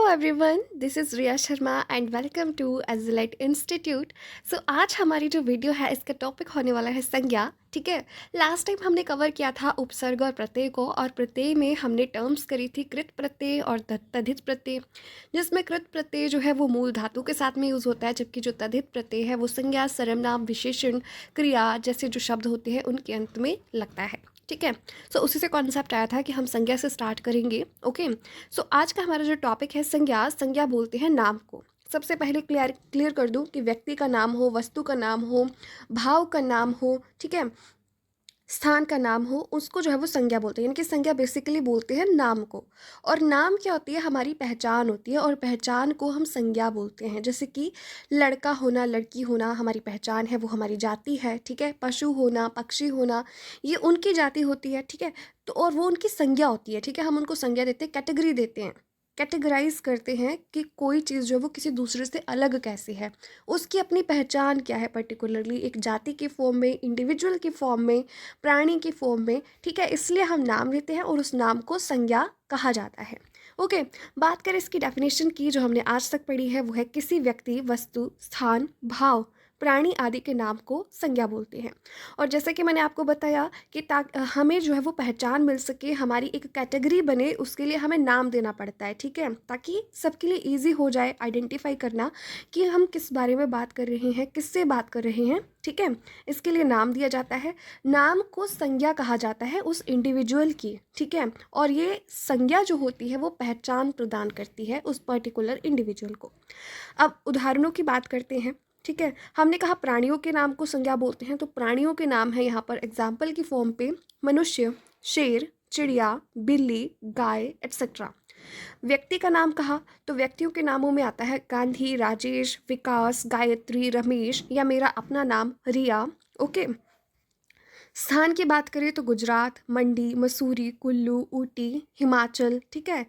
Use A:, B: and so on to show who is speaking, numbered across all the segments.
A: Everyone, this is Riya Sharma and welcome to Ezlight institute. So आज हमारी जो वीडियो है इसका टॉपिक होने वाला है संज्ञा। ठीक है। लास्ट टाइम हमने कवर किया था उपसर्ग और प्रत्यय को, और प्रत्यय में हमने टर्म्स करी थी कृत प्रत्यय और तद्धित प्रत्यय, जिसमें कृत प्रत्यय जो है वो मूल धातु के साथ में यूज़ होता है, जबकि जो तद्धित प्रत्यय है वो संज्ञा, सर्वनाम, विशेषण, क्रिया जैसे जो शब्द होते हैं उनके अंत में लगता है। ठीक है। सो उसी से कॉन्सेप्ट आया था कि हम संज्ञा से स्टार्ट करेंगे। ओके। सो आज का हमारा जो टॉपिक है संज्ञा। संज्ञा बोलते हैं नाम को। सबसे पहले क्लियर कर दूं कि व्यक्ति का नाम हो, वस्तु का नाम हो, भाव का नाम हो, ठीक है, स्थान का नाम हो, उसको जो है वो संज्ञा बोलते हैं। यानी कि संज्ञा बेसिकली बोलते हैं नाम को। और नाम क्या होती है? हमारी पहचान होती है, और पहचान को हम संज्ञा बोलते हैं। जैसे कि लड़का होना, लड़की होना हमारी पहचान है, वो हमारी जाति है। ठीक है। पशु होना, पक्षी होना, ये उनकी जाति होती है। ठीक है। तो और वो उनकी संज्ञा होती है। ठीक है। हम उनको संज्ञा देते हैं, कैटेगरी देते हैं, कैटेगराइज करते हैं कि कोई चीज़ जो है वो किसी दूसरे से अलग कैसी है, उसकी अपनी पहचान क्या है, पर्टिकुलरली एक जाति के फॉर्म में, इंडिविजुअल की फॉर्म में, प्राणी की फॉर्म में। ठीक है। इसलिए हम नाम लेते हैं और उस नाम को संज्ञा कहा जाता है। ओके। बात करें इसकी डेफिनेशन की, जो हमने आज तक पढ़ी है, वो है किसी व्यक्ति, वस्तु, स्थान, भाव, प्राणी आदि के नाम को संज्ञा बोलते हैं। और जैसे कि मैंने आपको बताया कि हमें जो है वो पहचान मिल सके, हमारी एक कैटेगरी बने, उसके लिए हमें नाम देना पड़ता है। ठीक है। ताकि सबके लिए ईजी हो जाए आइडेंटिफाई करना कि हम किस बारे में बात कर रहे हैं, किससे बात कर रहे हैं। ठीक है। इसके लिए नाम दिया जाता है। नाम को संज्ञा कहा जाता है उस इंडिविजुअल की। ठीक है। और ये संज्ञा जो होती है वो पहचान प्रदान करती है उस पर्टिकुलर इंडिविजुअल को। अब उदाहरणों की बात करते हैं। ठीक है। हमने कहा प्राणियों के नाम को संज्ञा बोलते हैं, तो प्राणियों के नाम है यहाँ पर एग्जाम्पल की फॉर्म पे मनुष्य, शेर, चिड़िया, बिल्ली, गाय एट्सेट्रा। व्यक्ति का नाम कहा तो व्यक्तियों के नामों में आता है गांधी, राजेश, विकास, गायत्री, रमेश, या मेरा अपना नाम रिया। ओके। स्थान की बात करें तो गुजरात, मंडी, मसूरी, कुल्लू, ऊटी, हिमाचल। ठीक है।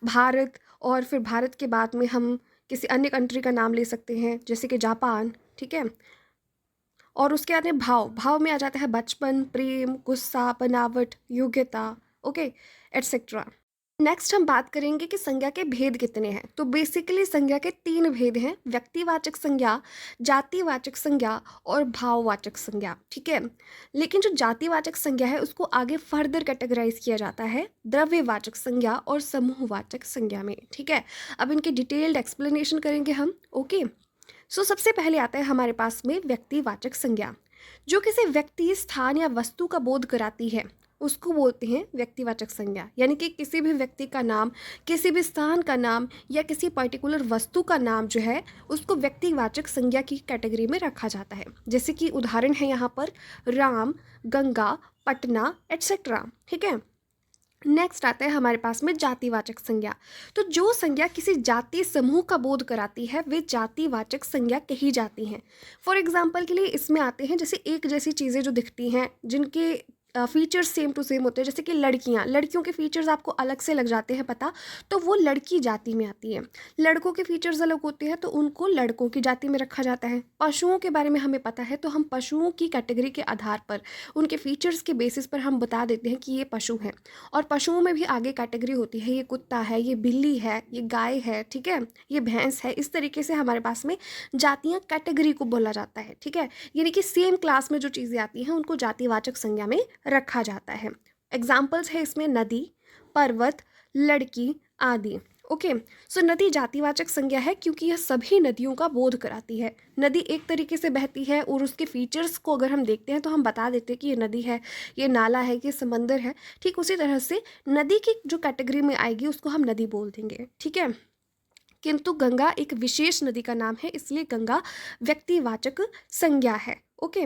A: भारत, और फिर भारत के बाद में हम किसी अन्य कंट्री का नाम ले सकते हैं, जैसे कि जापान। ठीक है। और उसके आते हैं भाव। भाव में आ जाता है बचपन, प्रेम, गुस्सा, बनावट, योग्यता। Okay, etcetera. नेक्स्ट हम बात करेंगे कि संज्ञा के भेद कितने हैं। तो बेसिकली संज्ञा के 3 भेद हैं: व्यक्तिवाचक संज्ञा, जातिवाचक संज्ञा और भाववाचक संज्ञा। ठीक है। लेकिन जो जातिवाचक संज्ञा है उसको आगे फर्दर कैटेगराइज किया जाता है द्रव्यवाचक संज्ञा और समूहवाचक संज्ञा में। ठीक है। अब इनकी डिटेल्ड एक्सप्लेनेशन करेंगे हम। ओके। सो सबसे पहले आता है हमारे पास में व्यक्तिवाचक संज्ञा, जो किसी व्यक्ति, स्थान या वस्तु का बोध कराती है, उसको बोलते हैं व्यक्तिवाचक संज्ञा। यानी कि किसी भी व्यक्ति का नाम, किसी भी स्थान का नाम या किसी पर्टिकुलर वस्तु का नाम जो है उसको व्यक्तिवाचक संज्ञा की कैटेगरी में रखा जाता है। जैसे कि उदाहरण है यहाँ पर राम, गंगा, पटना एट्सेट्रा। ठीक है। नेक्स्ट आता है हमारे पास में जातिवाचक संज्ञा। तो जो संज्ञा किसी जाति समूह का बोध कराती है वे जातिवाचक संज्ञा कही जाती हैं। फॉर एग्जाम्पल के लिए इसमें आते हैं जैसे एक जैसी चीज़ें जो दिखती हैं, जिनके फीचर्स सेम टू सेम होते हैं, जैसे कि लड़कियां, लड़कियों के फीचर्स आपको अलग से लग जाते हैं पता, तो वो लड़की जाति में आती है। लड़कों के फीचर्स अलग होते हैं तो उनको लड़कों की जाति में रखा जाता है। पशुओं के बारे में हमें पता है तो हम पशुओं की कैटेगरी के आधार पर, उनके फीचर्स के बेसिस पर हम बता देते हैं कि ये पशु हैं। और पशुओं में भी आगे कैटेगरी होती है, ये कुत्ता है, ये बिल्ली है, ये गाय है। ठीक है। ये भैंस है। इस तरीके से हमारे पास में जातियाँ कैटेगरी को बोला जाता है। ठीक है। यानी कि सेम क्लास में जो चीज़ें आती हैं उनको जातिवाचक संज्ञा में रखा जाता है। एग्जाम्पल्स है इसमें नदी, पर्वत, लड़की आदि। ओके। सो नदी जातिवाचक संज्ञा है क्योंकि यह सभी नदियों का बोध कराती है। नदी एक तरीके से बहती है और उसके फीचर्स को अगर हम देखते हैं तो हम बता देते हैं कि ये नदी है, ये नाला है, ये समंदर है। ठीक उसी तरह से नदी की जो कैटेगरी में आएगी उसको हम नदी बोल देंगे। ठीक है। किंतु गंगा एक विशेष नदी का नाम है, इसलिए गंगा व्यक्तिवाचक संज्ञा है। ओके।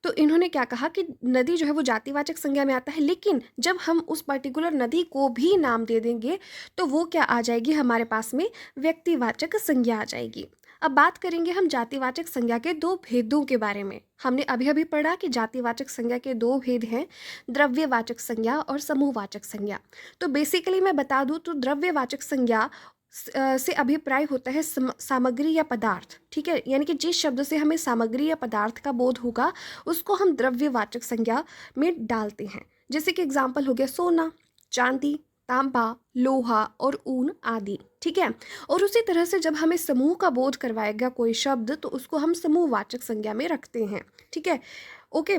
A: तो इन्होंने क्या कहा कि नदी जो है वो जातिवाचक संज्ञा में आता है, लेकिन जब हम उस पर्टिकुलर नदी को भी नाम दे देंगे तो वो क्या आ जाएगी हमारे पास में, व्यक्तिवाचक संज्ञा आ जाएगी। अब बात करेंगे हम जातिवाचक संज्ञा के 2 भेदों के बारे में। हमने अभी अभी पढ़ा कि जातिवाचक संज्ञा के 2 भेद हैं, द्रव्यवाचक संज्ञा और समूहवाचक संज्ञा। तो बेसिकली मैं बता दूं तो द्रव्यवाचक संज्ञा से अभिप्राय होता है सामग्री या पदार्थ। ठीक है। यानी कि जिस शब्द से हमें सामग्री या पदार्थ का बोध होगा उसको हम द्रव्यवाचक संज्ञा में डालते हैं। जैसे कि एग्जाम्पल हो गया सोना, चांदी, तांबा, लोहा और ऊन आदि। ठीक है। और उसी तरह से जब हमें समूह का बोध करवाएगा कोई शब्द तो उसको हम समूहवाचक संज्ञा में रखते हैं। ठीक है। ओके।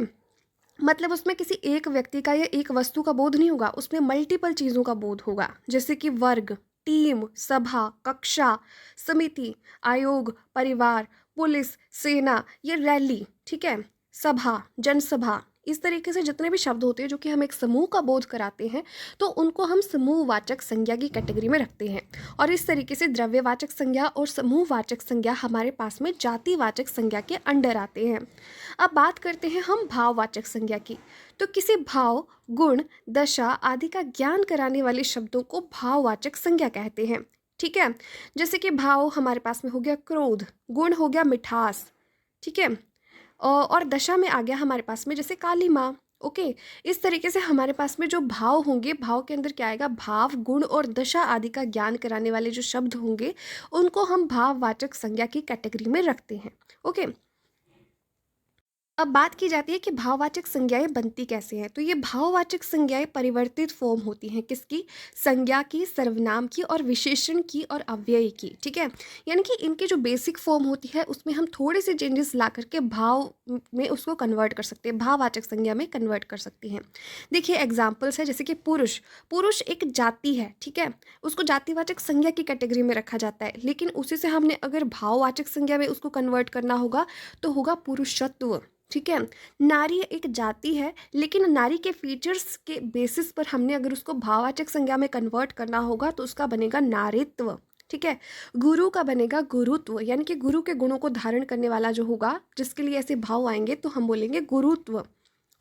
A: मतलब उसमें किसी एक व्यक्ति का या एक वस्तु का बोध नहीं होगा, उसमें मल्टीपल चीज़ों का बोध होगा, जैसे कि वर्ग, टीम, सभा, कक्षा, समिति, आयोग, परिवार, पुलिस, सेना, ये रैली। ठीक है। सभा, जनसभा, इस तरीके से जितने भी शब्द होते हैं जो कि हम एक समूह का बोध कराते हैं तो उनको हम समूहवाचक संज्ञा की कैटेगरी में रखते हैं। और इस तरीके से द्रव्यवाचक संज्ञा और समूहवाचक संज्ञा हमारे पास में जातिवाचक संज्ञा के अंडर आते हैं। अब बात करते हैं हम भाववाचक संज्ञा की। तो किसी भाव, गुण, दशा आदि का ज्ञान कराने वाले शब्दों को भाववाचक संज्ञा कहते हैं। ठीक है। जैसे कि भाव हमारे पास में हो गया क्रोध, गुण हो गया मिठास। ठीक है। और दशा में आ गया हमारे पास में जैसे काली माँ। ओके। इस तरीके से हमारे पास में जो भाव होंगे, भाव के अंदर क्या आएगा, भाव, गुण और दशा आदि का ज्ञान कराने वाले जो शब्द होंगे उनको हम भाववाचक संज्ञा की कैटेगरी में रखते हैं। ओके। अब बात की जाती है कि भाववाचक संज्ञाएं बनती कैसे हैं। तो ये भाववाचक संज्ञाएं परिवर्तित फॉर्म होती हैं किसकी, संज्ञा की, सर्वनाम की और विशेषण की और अव्यय की। ठीक है। यानी कि इनकी जो बेसिक फॉर्म होती है उसमें हम थोड़े से चेंजेस ला करके भाव में उसको कन्वर्ट कर सकते हैं, भाववाचक संज्ञा में कन्वर्ट कर सकती हैं। देखिए एग्जाम्पल्स है, जैसे कि पुरुष, पुरुष एक जाति है। ठीक है। उसको जातिवाचक संज्ञा की कैटेगरी में रखा जाता है, लेकिन उसी से हमने अगर भाववाचक संज्ञा में उसको कन्वर्ट करना होगा तो होगा पुरुषत्व। ठीक है। नारी एक जाति है, लेकिन नारी के फीचर्स के बेसिस पर हमने अगर उसको भाववाचक संज्ञा में कन्वर्ट करना होगा तो उसका बनेगा नारीत्व। ठीक है। गुरु का बनेगा गुरुत्व, यानी कि गुरु के गुणों को धारण करने वाला जो होगा, जिसके लिए ऐसे भाव आएंगे तो हम बोलेंगे गुरुत्व।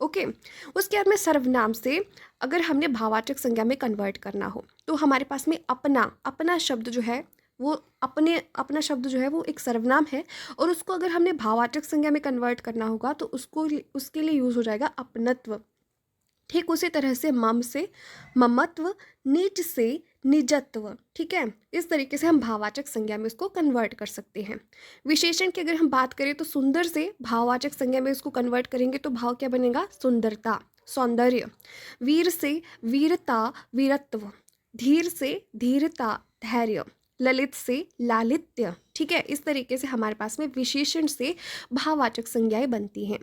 A: ओके। उसके बाद में सर्वनाम से अगर हमने भाववाचक संज्ञा में कन्वर्ट करना हो तो हमारे पास में अपना, अपना शब्द जो है वो अपना शब्द जो है वो एक सर्वनाम है, और उसको अगर हमने भाववाचक संज्ञा में कन्वर्ट करना होगा तो उसके लिए यूज हो जाएगा अपनत्व। ठीक उसी तरह से मम से ममत्व, निज से निजत्व। ठीक है। इस तरीके से हम भाववाचक संज्ञा में उसको कन्वर्ट कर सकते हैं। विशेषण की अगर हम बात करें तो सुंदर से भाववाचक संज्ञा में उसको कन्वर्ट करेंगे तो भाव क्या बनेगा, सुंदरता, सौंदर्य। वीर से वीरता, वीरत्व। धीर से धीरता, धैर्य। ललित से लालित्य। ठीक है। इस तरीके से हमारे पास में विशेषण से भाववाचक संज्ञाएं बनती हैं।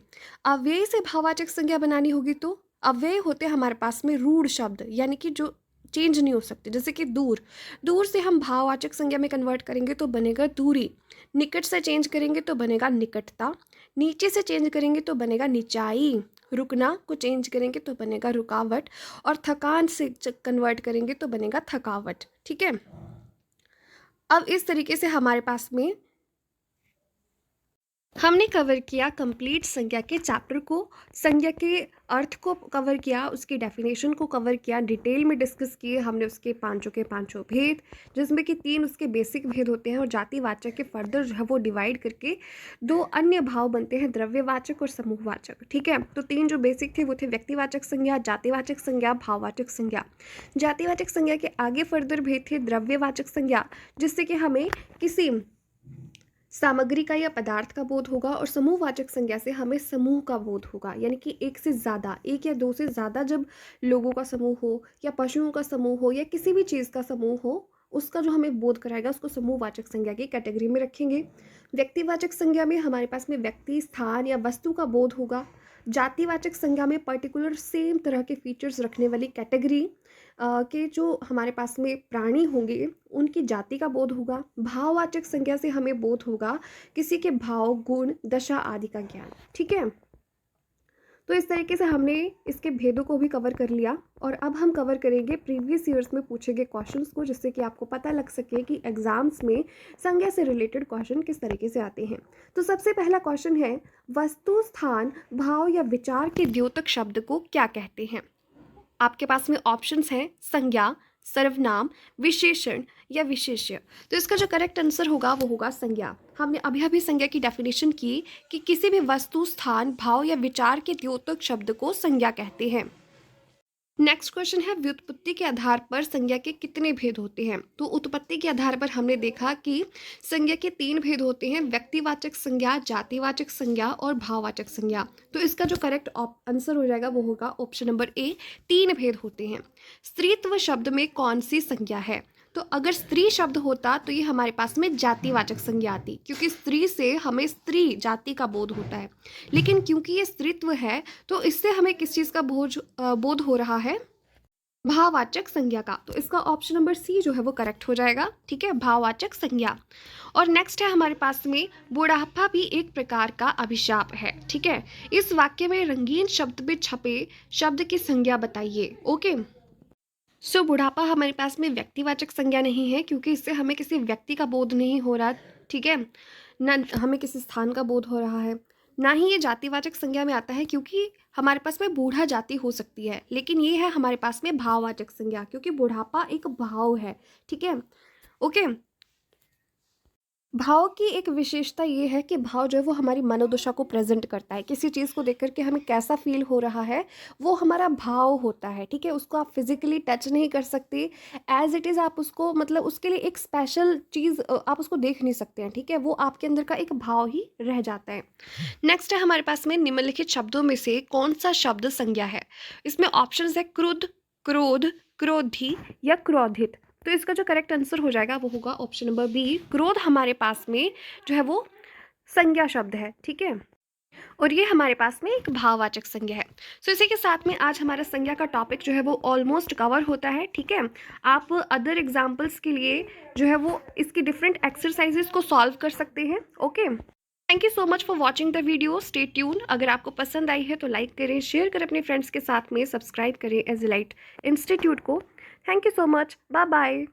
A: अव्यय से भाववाचक संज्ञा बनानी होगी तो अव्यय होते हैं हमारे पास में रूढ़ शब्द, यानी कि जो चेंज नहीं हो सकते, जैसे कि दूर, दूर से हम भाववाचक संज्ञा में कन्वर्ट करेंगे तो बनेगा दूरी। निकट से चेंज करेंगे तो बनेगा निकटता। नीचे से चेंज करेंगे तो बनेगा निचाई। रुकना को चेंज करेंगे तो बनेगा रुकावट, और थकान से कन्वर्ट करेंगे तो बनेगा थकावट। ठीक है। अब इस तरीके से हमारे पास में हमने कवर किया कंप्लीट संज्ञा के चैप्टर को, संज्ञा के अर्थ को कवर किया, उसकी डेफिनेशन को कवर किया, डिटेल में डिस्कस किए हमने उसके पांचों के पांचों भेद, जिसमें कि 3 उसके बेसिक भेद होते हैं और जातिवाचक के फर्दर जो है वो डिवाइड करके 2 अन्य भाव बनते हैं, द्रव्यवाचक और समूहवाचक। ठीक है। तो 3 जो बेसिक थे वो थे व्यक्तिवाचक संज्ञा, जातिवाचक संज्ञा, भाववाचक संज्ञा। जातिवाचक संज्ञा के आगे फर्दर भेद थे द्रव्यवाचक संज्ञा, जिससे कि हमें किसी सामग्री का या पदार्थ का बोध होगा, और समूहवाचक संज्ञा से हमें समूह का बोध होगा, यानी कि एक से ज़्यादा, एक या 2 से ज़्यादा जब लोगों का समूह हो या पशुओं का समूह हो या किसी भी चीज़ का समूह हो, उसका जो हमें बोध कराएगा उसको समूहवाचक संज्ञा की कैटेगरी में रखेंगे। व्यक्तिवाचक संज्ञा में हमारे पास में व्यक्ति, स्थान या वस्तु का बोध होगा। जातिवाचक संज्ञा में पर्टिकुलर सेम तरह के फीचर्स रखने वाली कैटेगरी के जो हमारे पास में प्राणी होंगे उनकी जाति का बोध होगा। भाववाचक संज्ञा से हमें बोध होगा किसी के भाव, गुण, दशा आदि का ज्ञान। ठीक है। तो इस तरीके से हमने इसके भेदों को भी कवर कर लिया, और अब हम कवर करेंगे प्रीवियस ईयर्स में पूछे गए क्वेश्चंस को, जिससे कि आपको पता लग सके कि एग्जाम्स में संज्ञा से रिलेटेड क्वेश्चन किस तरीके से आते हैं। तो सबसे पहला क्वेश्चन है, वस्तु, स्थान, भाव या विचार के द्योतक शब्द को क्या कहते हैं। आपके पास में ऑप्शंस हैं संज्ञा, सर्वनाम, विशेषण या विशेष्य। तो इसका जो करेक्ट आंसर होगा वो होगा संज्ञा। हमने अभी अभी संज्ञा की डेफिनेशन की कि किसी भी वस्तु, स्थान, भाव या विचार के द्योतक शब्द को संज्ञा कहते हैं। नेक्स्ट क्वेश्चन है व्युत्पत्ति के आधार पर संज्ञा के कितने भेद होते हैं। तो उत्पत्ति के आधार पर हमने देखा कि संज्ञा के 3 भेद होते हैं, व्यक्तिवाचक संज्ञा, जातिवाचक संज्ञा और भाववाचक संज्ञा। तो इसका जो करेक्ट आंसर हो जाएगा वो होगा ऑप्शन नंबर ए, 3 भेद होते हैं। स्त्रीत्व शब्द में कौन सी संज्ञा है। तो अगर स्त्री शब्द होता तो ये हमारे पास में जातिवाचक संज्ञा आती, क्योंकि स्त्री से हमें स्त्री जाति का बोध होता है। लेकिन क्योंकि ये स्त्रीत्व है तो इससे हमें किस चीज़ का बोध हो रहा है, भाववाचक संज्ञा का। तो इसका ऑप्शन नंबर सी जो है वो करेक्ट हो जाएगा, ठीक है, भाववाचक संज्ञा। और नेक्स्ट है हमारे पास में बुढ़ापा भी एक प्रकार का अभिशाप है, ठीक है। इस वाक्य में रंगीन शब्द में छपे शब्द की संज्ञा बताइए। ओके, सो बुढ़ापा हमारे पास में व्यक्तिवाचक संज्ञा नहीं है, क्योंकि इससे हमें किसी व्यक्ति का बोध नहीं हो रहा, ठीक है, न हमें किसी स्थान का बोध हो रहा है। ना ही ये जातिवाचक संज्ञा में आता है, क्योंकि हमारे पास में बूढ़ा जाति हो सकती है। लेकिन ये है हमारे पास में भाववाचक संज्ञा, क्योंकि बुढ़ापा एक भाव है, ठीक है। ओके, भाव की एक विशेषता ये है कि भाव जो है वो हमारी मनोदशा को प्रेजेंट करता है। किसी चीज़ को देख कर के हमें कैसा फील हो रहा है वो हमारा भाव होता है, ठीक है। उसको आप फिजिकली टच नहीं कर सकते, एज इट इज़ आप उसको, मतलब उसके लिए एक स्पेशल चीज़ आप उसको देख नहीं सकते हैं, ठीक है। वो आपके अंदर का एक भाव ही रह जाता है। नेक्स्ट है हमारे पास में निम्नलिखित शब्दों में से कौन सा शब्द संज्ञा है। इसमें ऑप्शन है क्रुद्ध, क्रोध, क्रोधी या क्रोधित। तो इसका जो करेक्ट आंसर हो जाएगा वो होगा ऑप्शन नंबर बी, क्रोध हमारे पास में जो है वो संज्ञा शब्द है, ठीक है। और ये हमारे पास में एक भाववाचक संज्ञा है। सो इसी के साथ में आज हमारा संज्ञा का टॉपिक जो है वो ऑलमोस्ट कवर होता है, ठीक है। आप अदर एग्जाम्पल्स के लिए जो है वो इसकी डिफरेंट एक्सरसाइजेस को सॉल्व कर सकते हैं। Okay, thank you so much for watching the video, stay tune. अगर आपको पसंद आई है तो लाइक करें, शेयर करें अपने फ्रेंड्स के साथ में, सब्सक्राइब करें एज लाइट इंस्टीट्यूट को। Thank you so much, bye bye.